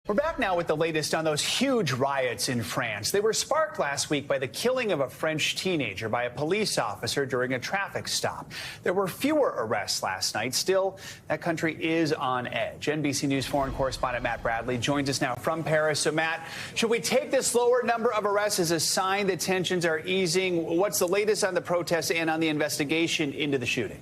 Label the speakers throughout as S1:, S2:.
S1: We're back now with the latest on those huge riots in France. They were sparked last week by the killing of a French teenager by a police officer during a traffic stop. There were fewer arrests last night. Still, that country is on edge. NBC News foreign correspondent Matt Bradley joins us now from Paris. So, Matt, should we take this lower number of arrests as a sign that tensions are easing? What's the latest on the protests and on the investigation into the shooting?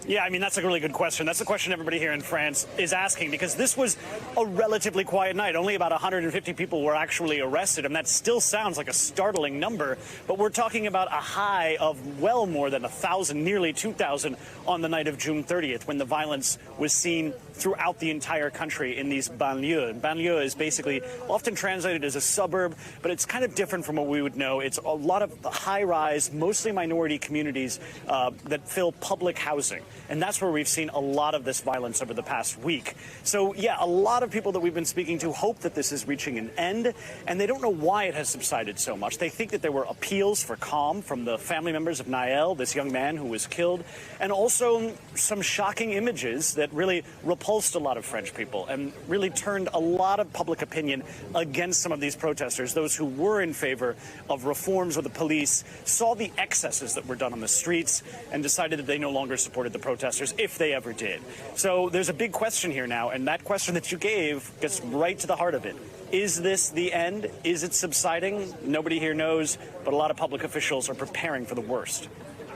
S2: Yeah, I mean, that's a really good question. That's the question everybody here in France is asking, because this was a relatively quiet night. Only about 150 people were actually arrested, and that still sounds like a startling number. But we're talking about a high of well more than 1,000, nearly 2,000 on the night of June 30th, when the violence was seen throughout the entire country in these banlieues. Banlieue is basically often translated as a suburb, but it's kind of different from what we would know. It's a lot of high-rise, mostly minority communities that fill public housing. And that's where we've seen a lot of this violence over the past week. So, yeah, a lot of people that we've been speaking to hope that this is reaching an end, and they don't know why it has subsided so much. They think that there were appeals for calm from the family members of Naël, this young man who was killed, and also some shocking images that really repulsed a lot of French people and really turned a lot of public opinion against some of these protesters. Those who were in favor of reforms of the police saw the excesses that were done on the streets and decided that they no longer supported the protesters, if they ever did. So there's a big question here now, and that question that you gave gets right to the heart of it. Is this the end? Is it subsiding? Nobody here knows, but a lot of public officials are preparing for the worst.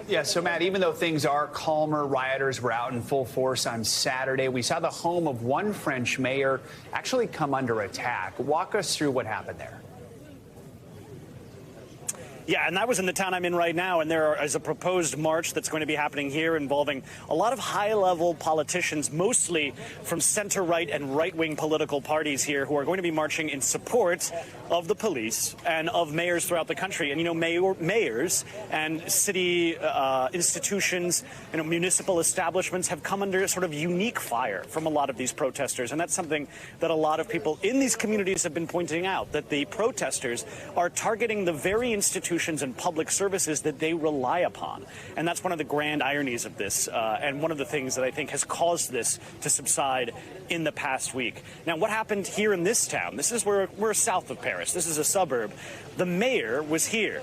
S1: Yeah, so Matt, even though things are calmer, rioters were out in full force on Saturday. We saw the home of one French mayor actually come under attack. Walk us through what happened there.
S2: Yeah, and that was in the town I'm in right now, and there is a proposed march that's going to be happening here involving a lot of high-level politicians, mostly from center-right and right-wing political parties here, who are going to be marching in support of the police and of mayors throughout the country. And, you know, mayors and city institutions, you know, municipal establishments have come under sort of unique fire from a lot of these protesters. And that's something that a lot of people in these communities have been pointing out, that the protesters are targeting the very institutions and public services that they rely upon. And that's one of the grand ironies of this, and one of the things that I think has caused this to subside in the past week. Now, what happened here in this town? This is where we're south of Paris. This is a suburb. The mayor was here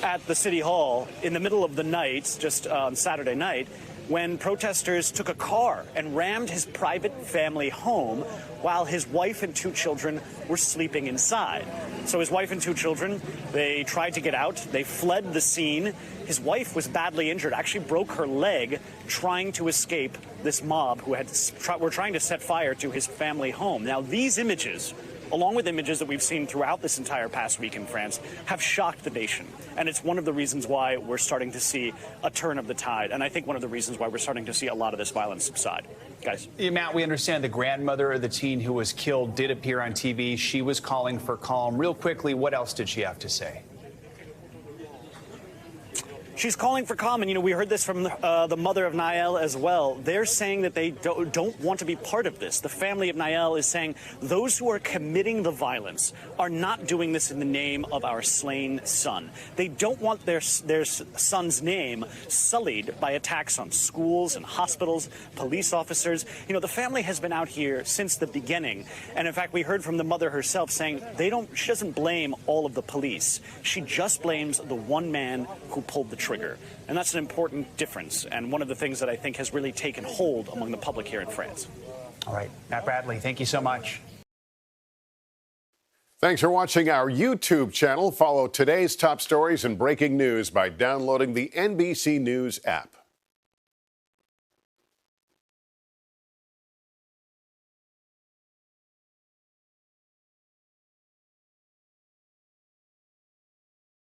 S2: at the city hall in the middle of the night, just on Saturday night, when protesters took a car and rammed his private family home while his wife and two children were sleeping inside. So his wife and two children, they tried to get out. They fled the scene. His wife was badly injured, actually broke her leg trying to escape this mob who were trying to set fire to his family home. Now, these images, along with images that we've seen throughout this entire past week in France, have shocked the nation. And it's one of the reasons why we're starting to see a turn of the tide. And I think one of the reasons why we're starting to see a lot of this violence subside. Guys.
S1: Yeah, Matt, we understand the grandmother of the teen who was killed did appear on TV. She was calling for calm. Real quickly, what else did she have to say?
S2: She's calling for calm, and, you know, we heard this from the mother of Naël as well. They're saying that they don't want to be part of this. The family of Naël is saying those who are committing the violence are not doing this in the name of our slain son. They don't want their son's name sullied by attacks on schools and hospitals, police officers. You know, the family has been out here since the beginning. And in fact, we heard from the mother herself saying she doesn't blame all of the police. She just blames the one man who pulled the trigger. And that's an important difference, and one of the things that I think has really taken hold among the public here in France.
S1: All right, Matt Bradley, thank you so much.
S3: Thanks for watching our YouTube channel. Follow today's top stories and breaking news by downloading the NBC News app.